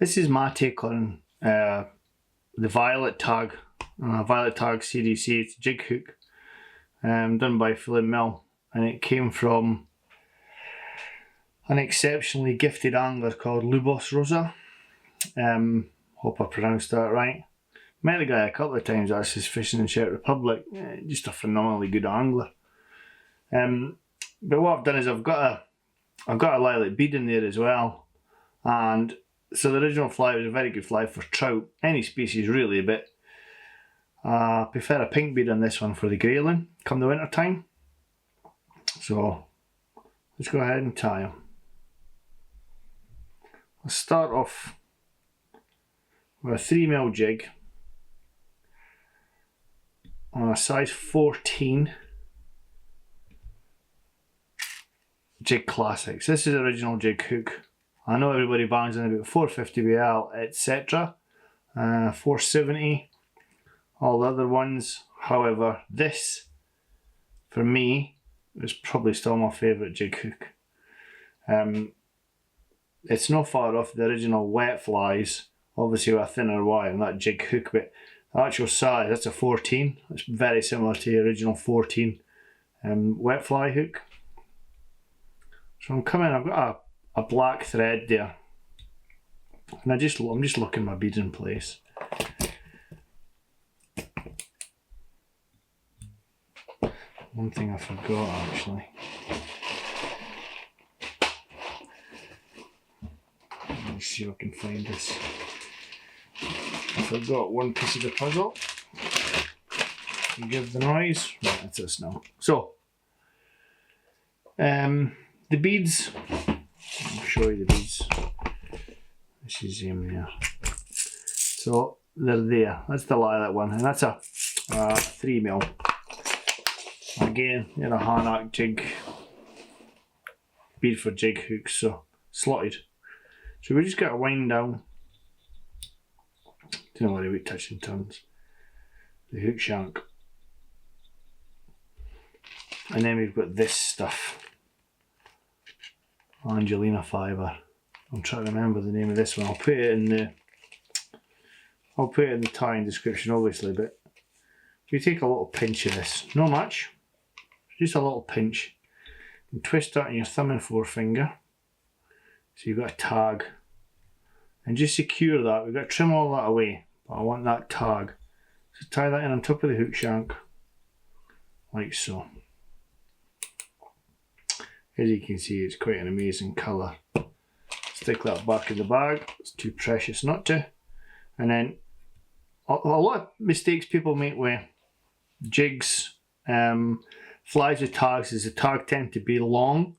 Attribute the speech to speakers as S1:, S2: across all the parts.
S1: This is my take on the Violet Tag, Violet Tag CDC. It's a jig hook done by Phil Mill, and it came from an exceptionally gifted angler called Luboš Roza. Hope I pronounced that right. Met the guy a couple of times actually fishing in Czech Republic. Just a phenomenally good angler. But what I've done is I've got a lilac bead in there as well, and so the original fly was a very good fly for trout, any species really, but I prefer a pink bead on this one for the grayling come the winter time. So let's go ahead and tie them. I'll start off with a 3mm jig on a size 14 Jig Classics. This is original jig hook. I know everybody bangs on about 450 BL, etc. 470, all the other ones. However, this, for me, is probably still my favourite jig hook. It's not far off the original wet flies, obviously with a thinner wire and that jig hook, but the actual size, that's a 14. It's very similar to the original 14 wet fly hook. So I'm coming, I've got a black thread there, and I'm just looking my bead in place. One thing I forgot actually. Let me see if I can find this. I forgot one piece of the puzzle. Give the noise. Right, that's this now. So, the beads. I'll show you the beads. This is him there. So they're there. That's the lilac one, and that's a 3mm. Again, a Hanak jig bead for jig hooks, so slotted. So we just got to wind down. Don't worry about touching tongues. The hook shank, and then we've got this stuff. Angelina fibre. I'm trying to remember the name of this one. I'll put it in the tying description, obviously. But you take a little pinch of this, not much, just a little pinch, and twist that in your thumb and forefinger. So you've got a tag, and just secure that. We've got to trim all that away, but I want that tag. So tie that in on top of the hook shank, like so. As you can see, it's quite an amazing colour. Stick that back in the bag. It's too precious not to. And then a lot of mistakes people make with jigs, flies with tags, is the tag tend to be long.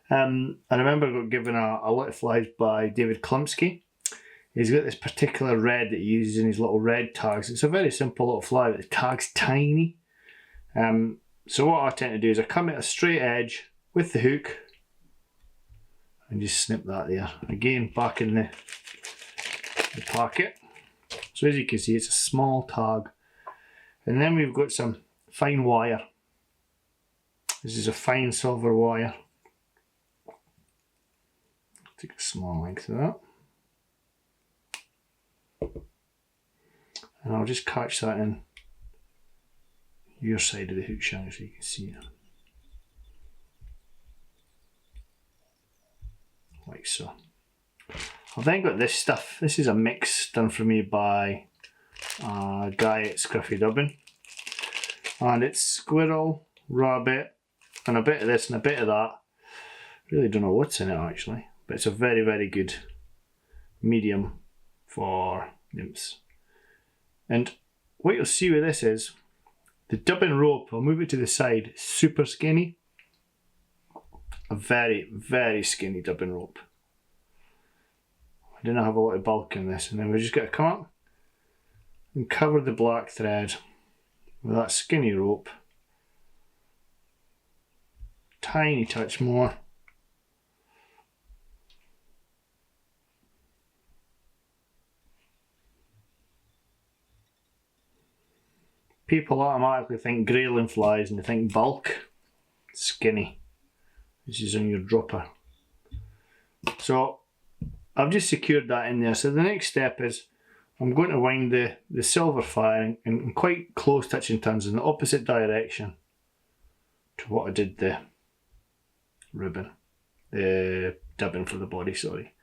S1: I remember I got given a lot of flies by David Klumsky. He's got this particular red that he uses in his little red tags. It's a very simple little fly, but the tag's tiny. So what I tend to do is I come at a straight edge with the hook and just snip that there. Again, back in the packet. So as you can see, it's a small tag. And then we've got some fine wire. This is a fine silver wire. Take a small length of that. And I'll just catch that in your side of the hook shank so you can see it. Like so. I've then got this stuff. This is a mix done for me by a guy at Scruffy Dubbin. And it's squirrel, rabbit, and a bit of this and a bit of that. Really don't know what's in it actually, but it's a very, very good medium for nymphs. And what you'll see with this is the dubbin rope, I'll move it to the side, super skinny. A very, very skinny dubbin rope. I didn't have a lot of bulk in this, and then we just got to come up and cover the black thread with that skinny rope. Tiny touch more. People automatically think grayling flies and they think bulk. Skinny. This is on your dropper. So I've just secured that in there. So the next step is I'm going to wind the silver fire in quite close touching turns in the opposite direction to what I did the ribbon, the dubbing for the body, sorry.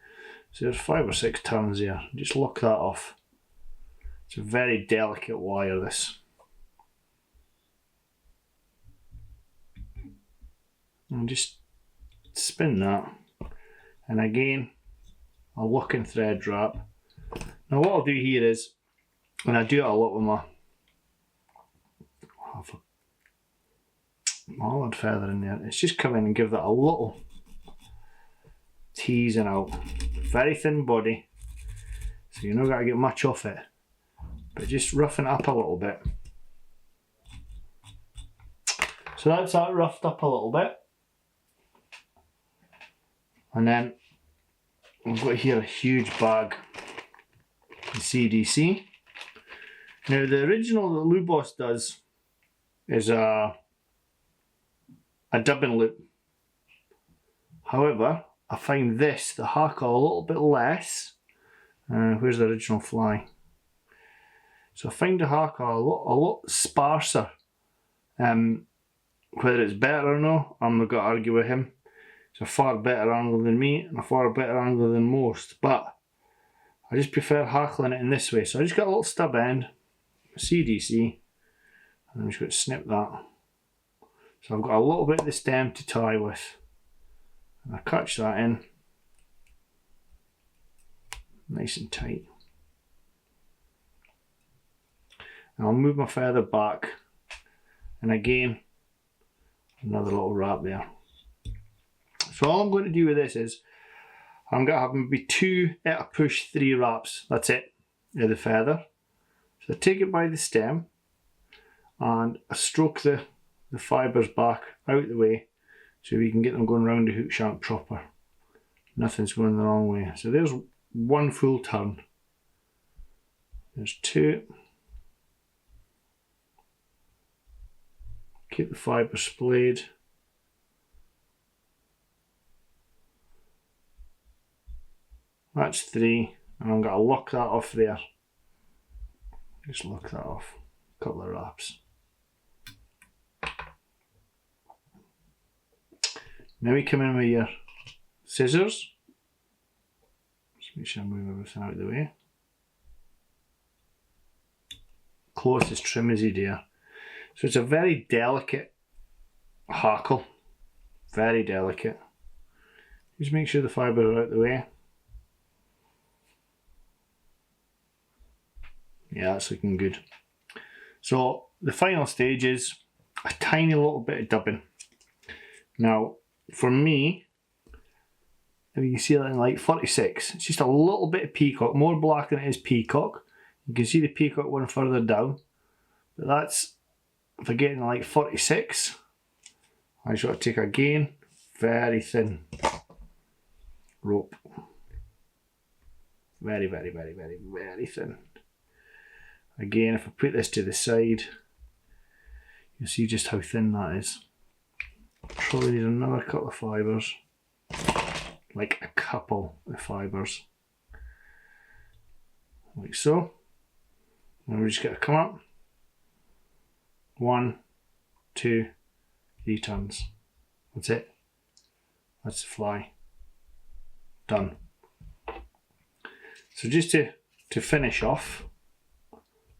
S1: So there's 5 or 6 turns there. Just lock that off. It's a very delicate wire, this. And just spin that. And again, I'll lock in thread wrap. Now what I'll do here is, and I do it a lot with my mallard feather in there, it's just come in and give that a little teasing out. Very thin body, so you're not going to get much off it, but just roughen it up a little bit. So that's that roughed up a little bit. And then I've got here a huge bag of CDC. Now the original that Luboš does is a dubbing loop. However, I find this, the hackle, a little bit less. Where's the original fly? So I find the hackle a lot sparser. Whether it's better or not, I'm not going to argue with him. It's a far better angler than me and a far better angler than most, but I just prefer hackling it in this way. So I just got a little stub end, CDC, and I'm just going to snip that. So I've got a little bit of the stem to tie with. And I catch that in nice and tight. And I'll move my feather back, and again, another little wrap there. So all I'm going to do with this is, I'm going to have maybe 2 at a push 3 wraps. That's it, of the feather. So I take it by the stem, and I stroke the fibres back out the way, so we can get them going round the hook shank proper. Nothing's going the wrong way. So there's 1 full turn. There's 2. Keep the fibres splayed. That's 3, and I'm going to lock that off there. Just lock that off. A couple of wraps. Now we come in with your scissors. Just make sure I move everything out of the way. Close as trim as you dare. So it's a very delicate hackle. Very delicate. Just make sure the fibres are out of the way. Yeah, that's looking good. So the final stage is a tiny little bit of dubbing. Now, for me, if you can see that in like 46, it's just a little bit of peacock, more black than it is peacock. You can see the peacock one further down, but that's, if I get in like 46, I just got to take again, very thin rope. Very, very, very, very, very thin. Again, if I put this to the side, you'll see just how thin that is. Probably need another couple of fibres, like a couple of fibres, like so. And we're just going to come up, 1, 2, 3 turns. That's it. That's the fly. Done. So just to finish off,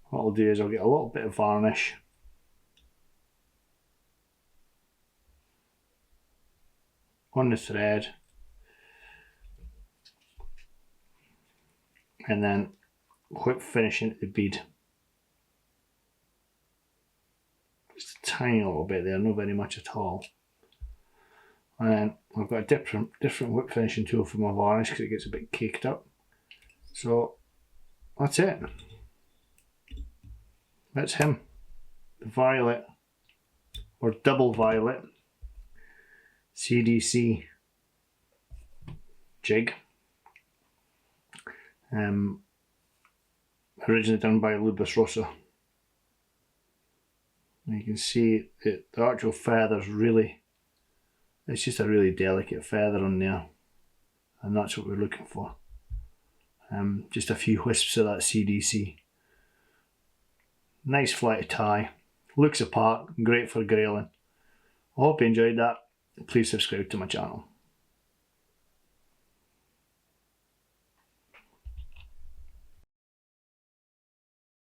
S1: what I'll do is I'll get a little bit of varnish. On the thread, and then whip finish into the bead. Just a tiny little bit there, not very much at all. And then I've got a different whip finishing tool for my varnish because it gets a bit caked up. So that's it. That's him, the violet or double violet CDC jig, originally done by Luboš Roza. And you can see it, the actual feather's really, it's just a really delicate feather on there, and that's what we're looking for. Just a few wisps of that CDC. Nice flight of tie. Looks apart, great for grayling. I hope you enjoyed that. Please subscribe to my channel.